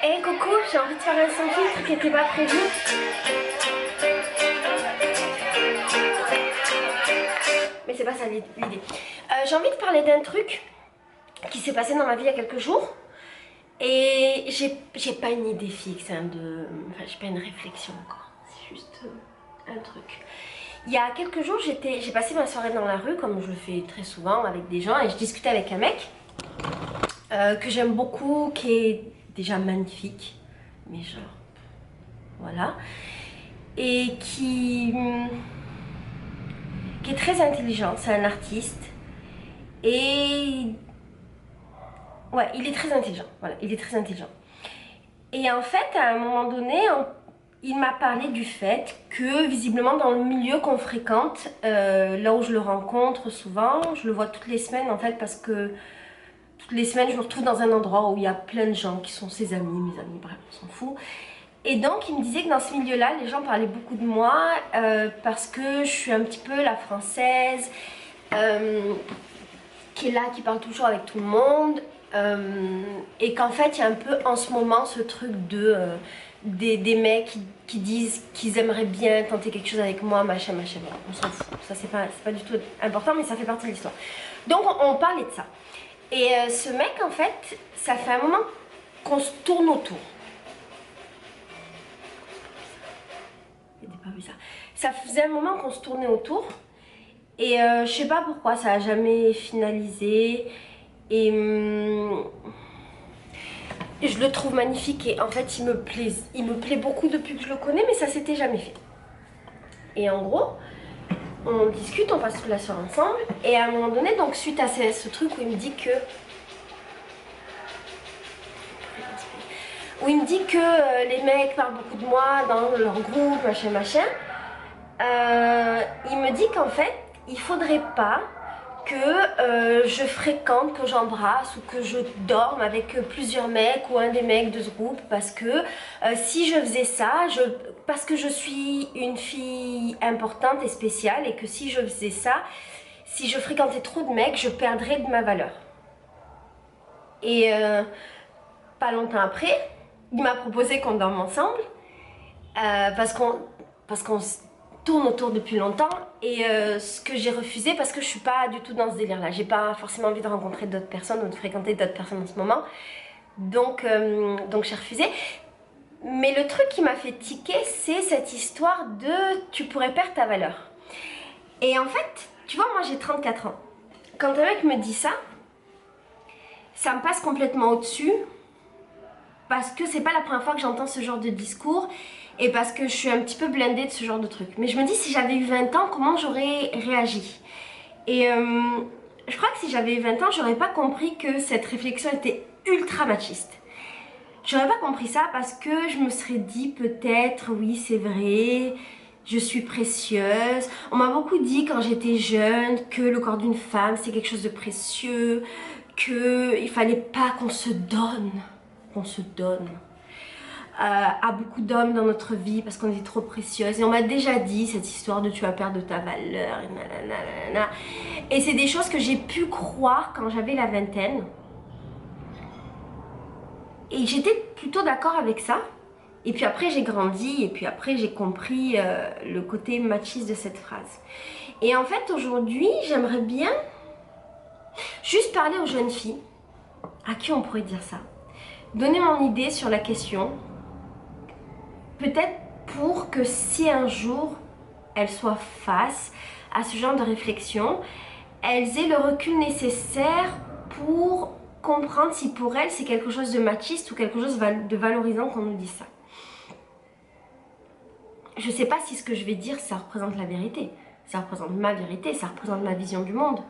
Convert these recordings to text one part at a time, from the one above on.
Hey coucou, j'ai envie de faire un sans filtre qui n'était pas prévu. Mais c'est pas ça l'idée. J'ai envie de parler d'un truc qui s'est passé dans ma vie il y a quelques jours. Et j'ai pas une idée fixe, hein, j'ai pas une réflexion encore. C'est juste un truc. Il y a quelques jours, j'ai passé ma soirée dans la rue, comme je le fais très souvent avec des gens, et je discutais avec un mec que j'aime beaucoup, qui est déjà magnifique, mais genre, voilà, et qui est très intelligent, c'est un artiste, et ouais, il est très intelligent, voilà, il est très intelligent. Et en fait, à un moment donné, il m'a parlé du fait que visiblement dans le milieu qu'on fréquente, là où je le rencontre souvent, je le vois toutes les semaines en fait, parce que toutes les semaines je me retrouve dans un endroit où il y a plein de gens qui sont ses amis, mes amis, bref, on s'en fout. Et donc il me disait que dans ce milieu-là, les gens parlaient beaucoup de moi parce que je suis un petit peu la française qui est là, qui parle toujours avec tout le monde. Et qu'en fait il y a un peu en ce moment ce truc des mecs qui disent qu'ils aimeraient bien tenter quelque chose avec moi, machin, machin, voilà, on s'en fout, ça c'est pas du tout important, mais ça fait partie de l'histoire. Donc on parlait de ça. Et ce mec en fait, ça fait un moment qu'on se tourne autour. Il n'avait pas vu ça. Ça faisait un moment qu'on se tournait autour. Et je sais pas pourquoi, ça a jamais finalisé. Et je le trouve magnifique et en fait il me plaît beaucoup depuis que je le connais, mais ça s'était jamais fait. Et en gros, on discute, on passe toute la soirée ensemble, et à un moment donné, donc suite à ce truc où il me dit que les mecs parlent beaucoup de moi dans leur groupe, machin machin, il me dit qu'en fait il faudrait pas que je fréquente, que j'embrasse ou que je dorme avec plusieurs mecs ou un des mecs de ce groupe, parce que si je faisais ça, parce que je suis une fille importante et spéciale, et que si je faisais ça, si je fréquentais trop de mecs, je perdrais de ma valeur. Et pas longtemps après, il m'a proposé qu'on dorme ensemble, parce qu'on tourne autour depuis longtemps, et ce que j'ai refusé parce que je suis pas du tout dans ce délire là, j'ai pas forcément envie de rencontrer d'autres personnes ou de fréquenter d'autres personnes en ce moment, donc j'ai refusé. Mais le truc qui m'a fait tiquer, c'est cette histoire de tu pourrais perdre ta valeur. Et en fait, tu vois, moi j'ai 34 ans, quand un mec me dit ça, ça me passe complètement au-dessus, parce que c'est pas la première fois que j'entends ce genre de discours, et parce que je suis un petit peu blindée de ce genre de truc. Mais je me dis, si j'avais eu 20 ans, comment j'aurais réagi? Et je crois que si j'avais eu 20 ans, j'aurais pas compris que cette réflexion était ultra machiste. J'aurais pas compris ça parce que je me serais dit peut-être, oui c'est vrai, je suis précieuse. On m'a beaucoup dit quand j'étais jeune que le corps d'une femme c'est quelque chose de précieux, qu'il fallait pas qu'on se donne à beaucoup d'hommes dans notre vie parce qu'on est trop précieuse. Et on m'a déjà dit cette histoire de tu vas perdre de ta valeur, et nanana. Et c'est des choses que j'ai pu croire quand j'avais la vingtaine. Et j'étais plutôt d'accord avec ça. Et puis après j'ai grandi, et puis après j'ai compris le côté machiste de cette phrase. Et en fait aujourd'hui j'aimerais bien juste parler aux jeunes filles à qui on pourrait dire ça, donner mon idée sur la question, peut-être pour que si un jour elles soient face à ce genre de réflexion, elles aient le recul nécessaire pour comprendre si pour elles c'est quelque chose de machiste ou quelque chose de valorisant qu'on nous dise ça. Je sais pas si ce que je vais dire ça représente la vérité, ça représente ma vérité, ça représente ma vision du monde.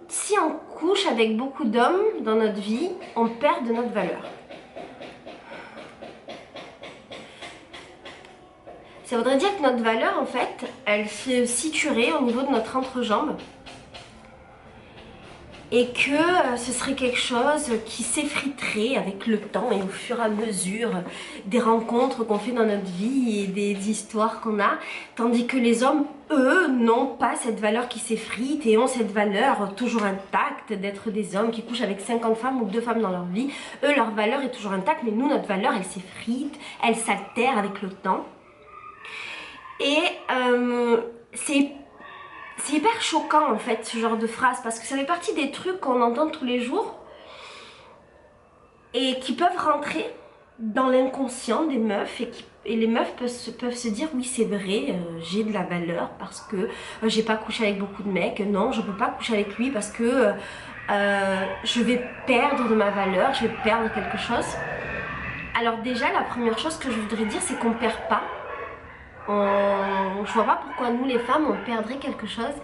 Si on couche avec beaucoup d'hommes dans notre vie, on perd de notre valeur. Ça voudrait dire que notre valeur, en fait, elle se situerait au niveau de notre entrejambe. et que ce serait quelque chose qui s'effriterait avec le temps et au fur et à mesure des rencontres qu'on fait dans notre vie et des histoires qu'on a, tandis que les hommes, eux, n'ont pas cette valeur qui s'effrite et ont cette valeur toujours intacte d'être des hommes qui couchent avec 50 femmes ou 2 femmes dans leur vie. Eux, leur valeur est toujours intacte, mais nous, notre valeur, elle s'effrite, elle s'altère avec le temps. Et c'est hyper choquant en fait ce genre de phrase parce que ça fait partie des trucs qu'on entend tous les jours et qui peuvent rentrer dans l'inconscient des meufs et les meufs peuvent se dire oui c'est vrai, j'ai de la valeur parce que j'ai pas couché avec beaucoup de mecs, non je peux pas coucher avec lui parce que je vais perdre de ma valeur, je vais perdre quelque chose. Alors déjà la première chose que je voudrais dire c'est qu'on perd pas. Je vois pas pourquoi nous les femmes on perdrait quelque chose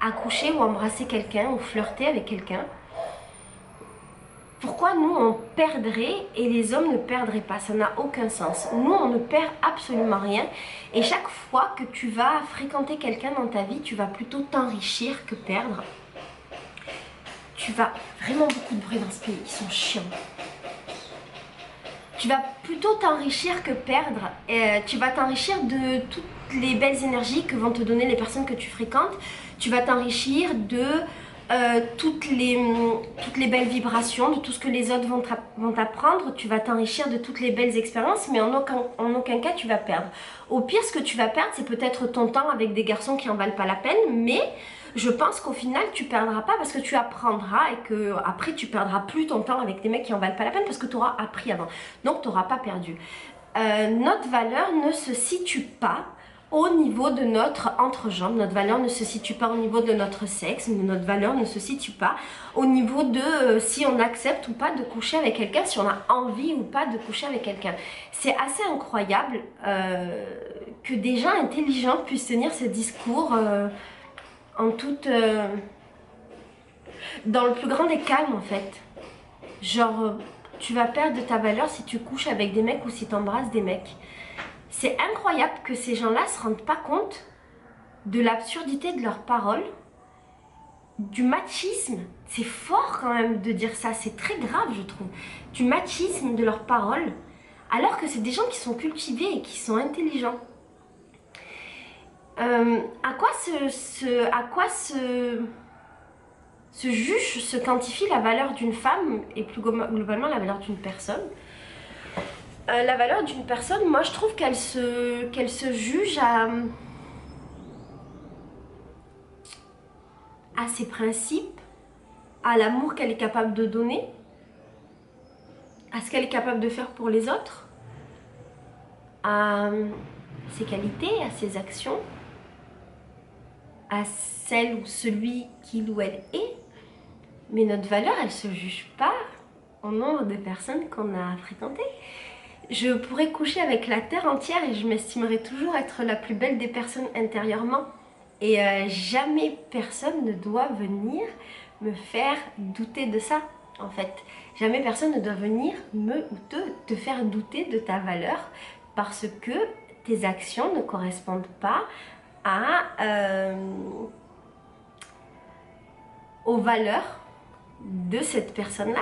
à coucher ou embrasser quelqu'un ou flirter avec quelqu'un. Pourquoi nous on perdrait et les hommes ne perdraient pas? Ça n'a aucun sens. Nous on ne perd absolument rien et chaque fois que tu vas fréquenter quelqu'un dans ta vie, tu vas plutôt t'enrichir que perdre. Tu vas vraiment beaucoup de bruit dans ce pays, ils sont chiants. Tu vas plutôt t'enrichir que perdre. Tu vas t'enrichir de toutes les belles énergies que vont te donner les personnes que tu fréquentes. Tu vas t'enrichir de toutes les belles vibrations, de tout ce que les autres vont t'apprendre. Tu vas t'enrichir de toutes les belles expériences, mais en aucun cas tu vas perdre. Au pire, ce que tu vas perdre, c'est peut-être ton temps avec des garçons qui en valent pas la peine, mais je pense qu'au final tu perdras pas parce que tu apprendras et que après tu perdras plus ton temps avec des mecs qui en valent pas la peine parce que tu auras appris avant, donc tu n'auras pas perdu. Notre valeur ne se situe pas au niveau de notre entrejambe, notre valeur ne se situe pas au niveau de notre sexe, notre valeur ne se situe pas au niveau de si on accepte ou pas de coucher avec quelqu'un, si on a envie ou pas de coucher avec quelqu'un. C'est assez incroyable que des gens intelligents puissent tenir ce discours en toute dans le plus grand des calmes en fait. Genre tu vas perdre de ta valeur si tu couches avec des mecs ou si tu embrasses des mecs. C'est incroyable que ces gens-là ne se rendent pas compte de l'absurdité de leurs paroles, du machisme. C'est fort quand même de dire ça, c'est très grave je trouve. Du machisme de leurs paroles, alors que c'est des gens qui sont cultivés et qui sont intelligents. À quoi se juge, se quantifie la valeur d'une femme et plus globalement la valeur d'une personne? La valeur d'une personne, moi je trouve qu'elle se juge à ses principes, à l'amour qu'elle est capable de donner, à ce qu'elle est capable de faire pour les autres, à ses qualités, à ses actions, à celle ou celui qu'il ou elle est. Mais notre valeur, elle ne se juge pas au nombre de personnes qu'on a fréquentées. Je pourrais coucher avec la terre entière et je m'estimerais toujours être la plus belle des personnes intérieurement. Et jamais personne ne doit venir me faire douter de ça, en fait. Jamais personne ne doit venir te faire douter de ta valeur parce que tes actions ne correspondent pas aux valeurs de cette personne-là.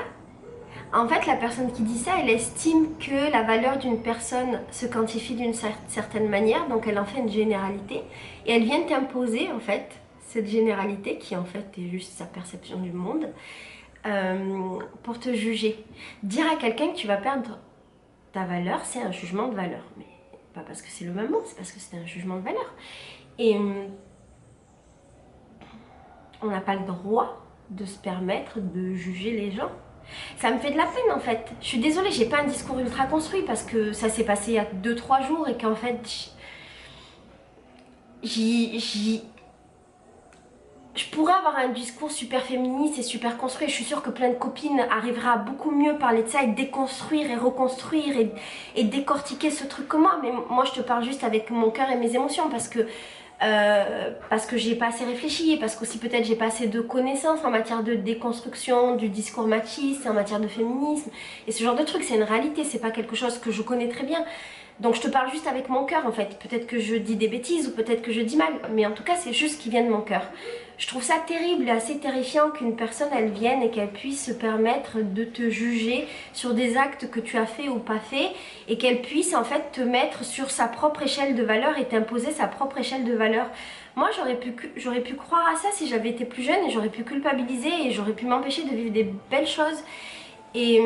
En fait, la personne qui dit ça, elle estime que la valeur d'une personne se quantifie d'une certaine manière, donc elle en fait une généralité, et elle vient t'imposer en fait cette généralité qui en fait est juste sa perception du monde pour te juger. Dire à quelqu'un que tu vas perdre ta valeur, c'est un jugement de valeur, mais pas parce que c'est le même mot, c'est parce que c'est un jugement de valeur. Et on n'a pas le droit de se permettre de juger les gens. Ça me fait de la peine en fait. Je suis désolée, j'ai pas un discours ultra construit parce que ça s'est passé il y a 2-3 jours et qu'en fait je pourrais avoir un discours super féministe et super construit. Je suis sûre que plein de copines arriveraient à beaucoup mieux parler de ça et déconstruire et reconstruire et décortiquer ce truc que moi. Mais moi je te parle juste avec mon cœur et mes émotions parce que j'ai pas assez réfléchi, parce qu'aussi peut-être j'ai pas assez de connaissances en matière de déconstruction du discours machiste, en matière de féminisme et ce genre de trucs. C'est une réalité, c'est pas quelque chose que je connais très bien, Donc je te parle juste avec mon cœur en fait. Peut-être que je dis des bêtises ou peut-être que je dis mal. Mais en tout cas, c'est juste ce qui vient de mon cœur. Je trouve ça terrible et assez terrifiant qu'une personne, elle vienne et qu'elle puisse se permettre de te juger sur des actes que tu as fait ou pas fait. Et qu'elle puisse en fait te mettre sur sa propre échelle de valeur et t'imposer sa propre échelle de valeur. Moi, j'aurais pu croire à ça si j'avais été plus jeune et j'aurais pu culpabiliser et j'aurais pu m'empêcher de vivre des belles choses. Et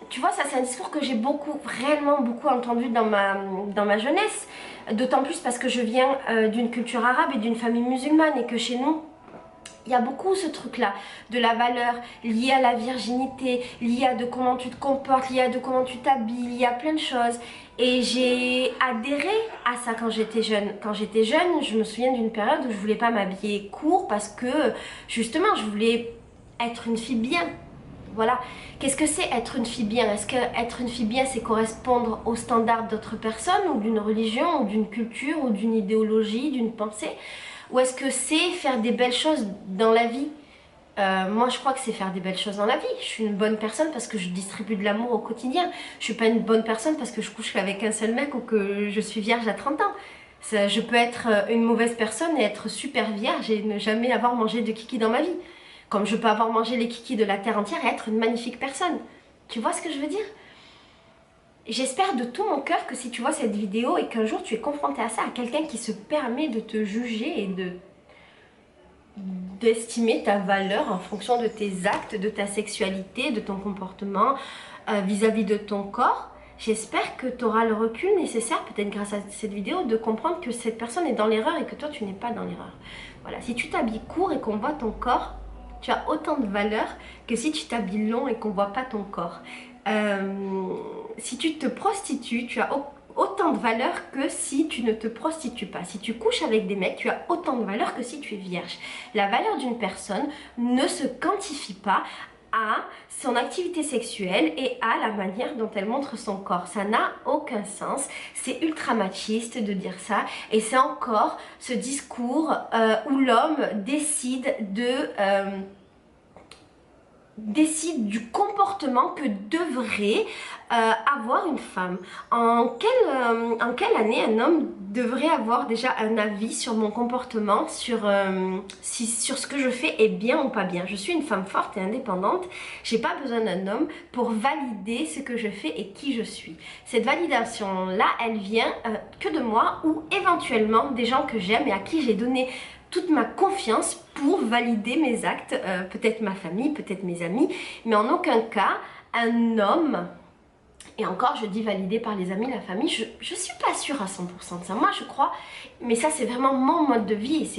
tu vois, ça c'est un discours que j'ai beaucoup, réellement beaucoup entendu dans ma jeunesse. D'autant plus parce que je viens d'une culture arabe et d'une famille musulmane et que chez nous, il y a beaucoup ce truc-là, de la valeur liée à la virginité, liée à de comment tu te comportes, liée à de comment tu t'habilles, liée à plein de choses. Et j'ai adhéré à ça quand j'étais jeune. Quand j'étais jeune, je me souviens d'une période où je voulais pas m'habiller court parce que justement, je voulais être une fille bien. Voilà. Qu'est-ce que c'est être une fille bien? Est-ce que être une fille bien, c'est correspondre aux standards d'autres personnes ou d'une religion ou d'une culture ou d'une idéologie, d'une pensée? Ou est-ce que c'est faire des belles choses dans la vie? Moi je crois que c'est faire des belles choses dans la vie. Je suis une bonne personne parce que je distribue de l'amour au quotidien. Je suis pas une bonne personne parce que je couche avec un seul mec ou que je suis vierge à 30 ans. Je peux être une mauvaise personne et être super vierge et ne jamais avoir mangé de kiki dans ma vie. Comme je peux avoir mangé les kikis de la terre entière et être une magnifique personne. Tu vois ce que je veux dire? J'espère de tout mon cœur que si tu vois cette vidéo et qu'un jour tu es confronté à ça, à quelqu'un qui se permet de te juger et d'estimer ta valeur en fonction de tes actes, de ta sexualité, de ton comportement vis-à-vis de ton corps, j'espère que tu auras le recul nécessaire, peut-être grâce à cette vidéo, de comprendre que cette personne est dans l'erreur et que toi tu n'es pas dans l'erreur. Voilà, si tu t'habilles court et qu'on voit ton corps, tu as autant de valeur que si tu t'habilles long et qu'on ne voit pas ton corps. Si tu te prostitues, tu as autant de valeur que si tu ne te prostitues pas. Si tu couches avec des mecs, tu as autant de valeur que si tu es vierge. La valeur d'une personne ne se quantifie pas à son activité sexuelle et à la manière dont elle montre son corps. Ça n'a aucun sens. C'est ultra machiste de dire ça. Et c'est encore ce discours où l'homme décide du comportement que devrait avoir une femme. En quelle année un homme devrait avoir déjà un avis sur mon comportement, sur ce que je fais est bien ou pas bien? Je suis une femme forte et indépendante, j'ai pas besoin d'un homme pour valider ce que je fais et qui je suis. Cette validation là, elle vient que de moi ou éventuellement des gens que j'aime et à qui j'ai donné toute ma confiance pour valider mes actes, peut-être ma famille, peut-être mes amis, mais en aucun cas un homme, et encore je dis validé par les amis, la famille, je suis pas sûre à 100% de ça. Moi je crois, mais ça c'est vraiment mon mode de vie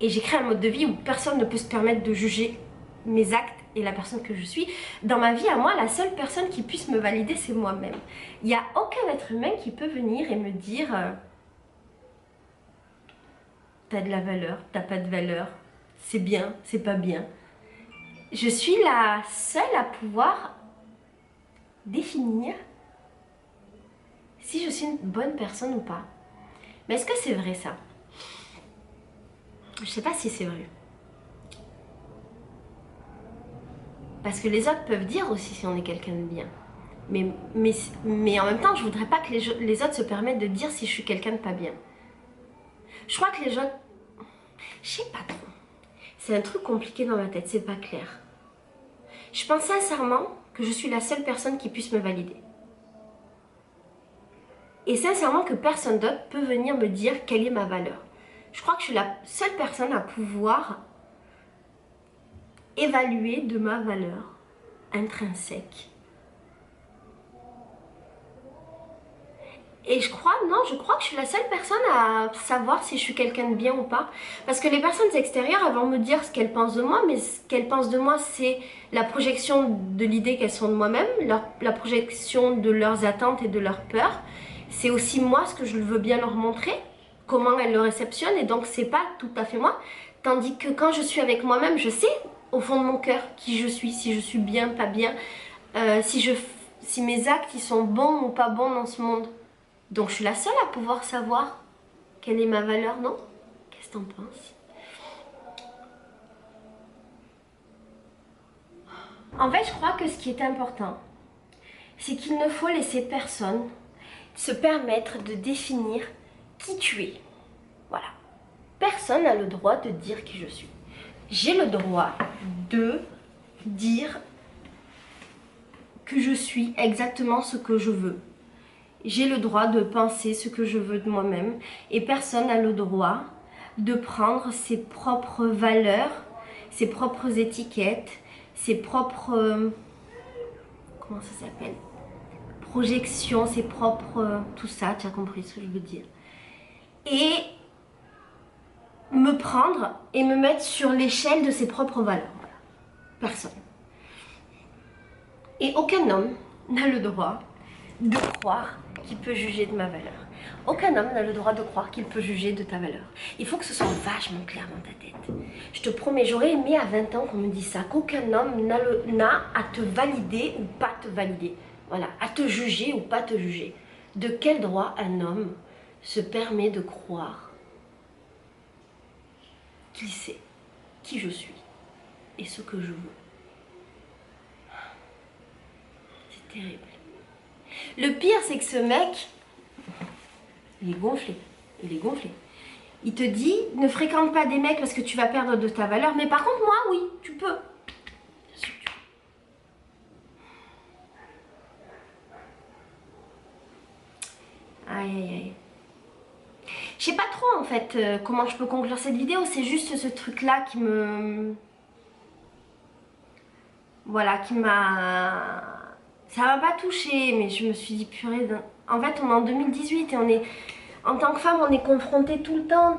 et j'ai créé un mode de vie où personne ne peut se permettre de juger mes actes et la personne que je suis. Dans ma vie à moi, la seule personne qui puisse me valider, c'est moi-même. Il n'y a aucun être humain qui peut venir et me dire t'as de la valeur, t'as pas de valeur, c'est bien, c'est pas bien. Je suis la seule à pouvoir définir si je suis une bonne personne ou pas. Mais est-ce que c'est vrai ça? Je sais pas si c'est vrai. Parce que les autres peuvent dire aussi si on est quelqu'un de bien. Mais en même temps, je voudrais pas que les autres se permettent de dire si je suis quelqu'un de pas bien. Je crois que les gens... Je sais pas trop. C'est un truc compliqué dans ma tête, c'est pas clair. Je pense sincèrement que je suis la seule personne qui puisse me valider. Et sincèrement que personne d'autre peut venir me dire quelle est ma valeur. Je crois que je suis la seule personne à pouvoir évaluer de ma valeur intrinsèque. Et je crois que je suis la seule personne à savoir si je suis quelqu'un de bien ou pas. Parce que les personnes extérieures, elles vont me dire ce qu'elles pensent de moi, mais ce qu'elles pensent de moi, c'est la projection de l'idée qu'elles sont de moi-même, la projection de leurs attentes et de leurs peurs. C'est aussi moi ce que je veux bien leur montrer, comment elles le réceptionnent, et donc c'est pas tout à fait moi. Tandis que quand je suis avec moi-même, je sais au fond de mon cœur qui je suis, si je suis bien, pas bien, si mes actes ils sont bons ou pas bons dans ce monde. Donc je suis la seule à pouvoir savoir quelle est ma valeur, non? Qu'est-ce que t'en penses? En fait, je crois que ce qui est important, c'est qu'il ne faut laisser personne se permettre de définir qui tu es. Voilà. Personne n'a le droit de dire qui je suis. J'ai le droit de dire que je suis exactement ce que je veux. J'ai le droit de penser ce que je veux de moi-même et personne n'a le droit de prendre ses propres valeurs, ses propres étiquettes, ses propres... comment ça s'appelle? Projections, ses propres... tout ça, tu as compris ce que je veux dire. Et me prendre et me mettre sur l'échelle de ses propres valeurs. Voilà. Personne. Et aucun homme n'a le droit de croire qu'il peut juger de ma valeur. Aucun homme n'a le droit de croire qu'il peut juger de ta valeur. Il faut que ce soit vachement clair dans ta tête. Je te promets, j'aurais aimé à 20 ans qu'on me dise ça, qu'aucun homme n'a à te valider ou pas te valider. Voilà, à te juger ou pas te juger. De quel droit un homme se permet de croire qui c'est, qui je suis et ce que je veux? C'est terrible. Le pire, c'est que ce mec, il est gonflé. Il est gonflé. Il te dit, ne fréquente pas des mecs parce que tu vas perdre de ta valeur. Mais par contre, moi, oui, tu peux. Bien sûr, tu peux. Aïe, aïe, aïe. Je sais pas trop, en fait, comment je peux conclure cette vidéo. C'est juste ce truc-là qui me... Voilà, qui m'a... Ça m'a pas touchée, mais je me suis dit, purée... En fait, on est en 2018 et on est... En tant que femme, on est confronté tout le temps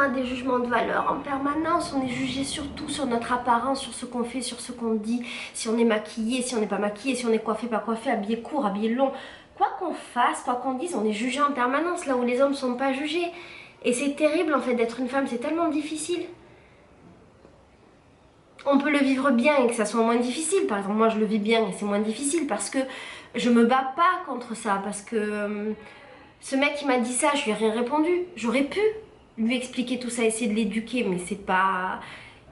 à des jugements de valeur en permanence. On est jugé surtout sur notre apparence, sur ce qu'on fait, sur ce qu'on dit, si on est maquillé, si on n'est pas maquillé, si on est coiffé, pas coiffé, habillé court, habillé long. Quoi qu'on fasse, quoi qu'on dise, on est jugé en permanence, là où les hommes ne sont pas jugés. Et c'est terrible en fait d'être une femme, c'est tellement difficile. On peut le vivre bien et que ça soit moins difficile. Par exemple, moi je le vis bien et c'est moins difficile parce que je me bats pas contre ça, parce que... Ce mec qui m'a dit ça, je lui ai rien répondu. J'aurais pu lui expliquer tout ça, essayer de l'éduquer, mais c'est pas...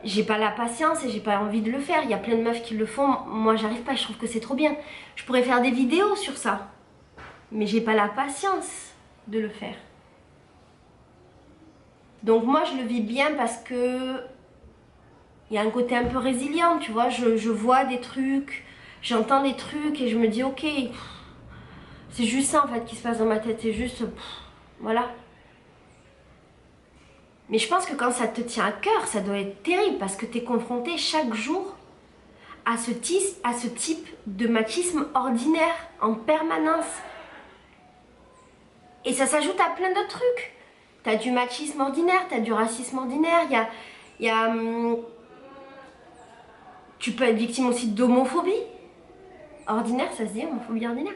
J'ai pas la patience et j'ai pas envie de le faire. Il y a plein de meufs qui le font, moi j'arrive pas, je trouve que c'est trop bien. Je pourrais faire des vidéos sur ça, mais j'ai pas la patience de le faire. Donc moi je le vis bien parce que... Il y a un côté un peu résilient, tu vois, je vois des trucs, j'entends des trucs et je me dis ok... C'est juste ça en fait qui se passe dans ma tête, c'est juste... voilà. Mais je pense que quand ça te tient à cœur, ça doit être terrible parce que tu es confronté chaque jour à ce type de machisme ordinaire en permanence. Et ça s'ajoute à plein d'autres trucs. Tu as du machisme ordinaire, tu as du racisme ordinaire, tu peux être victime aussi d'homophobie. Ordinaire, ça se dit, homophobie ordinaire.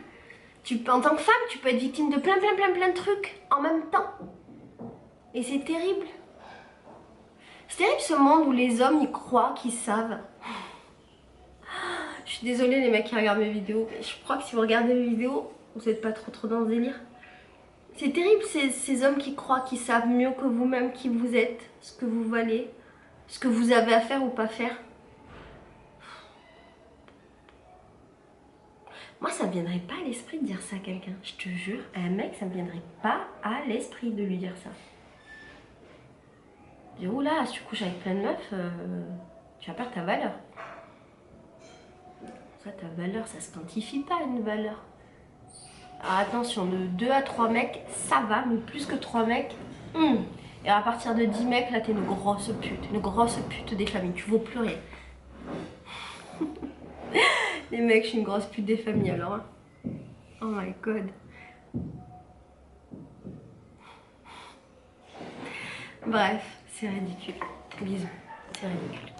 En tant que femme, tu peux être victime de plein de trucs en même temps. Et c'est terrible. C'est terrible ce monde où les hommes y croient qu'ils savent. Je suis désolée les mecs qui regardent mes vidéos, mais je crois que si vous regardez mes vidéos, vous n'êtes pas trop dans ce délire. C'est terrible ces hommes qui croient qu'ils savent mieux que vous-même qui vous êtes, ce que vous valez, ce que vous avez à faire ou pas faire. Moi, ça ne me viendrait pas à l'esprit de dire ça à quelqu'un. Je te jure, à un mec, ça ne me viendrait pas à l'esprit de lui dire ça. Je dis, oula, si tu couches avec plein de meufs, tu vas perdre ta valeur. Ça, ta valeur, ça se quantifie pas, une valeur. Alors attention, de 2 à 3 mecs, ça va, mais plus que 3 mecs, Et à partir de 10 mecs, là, t'es une grosse pute des familles, tu vaux plus rien. Les mecs, je suis une grosse pute des familles alors. Hein. Oh my god. Bref, c'est ridicule. Bisous, c'est ridicule.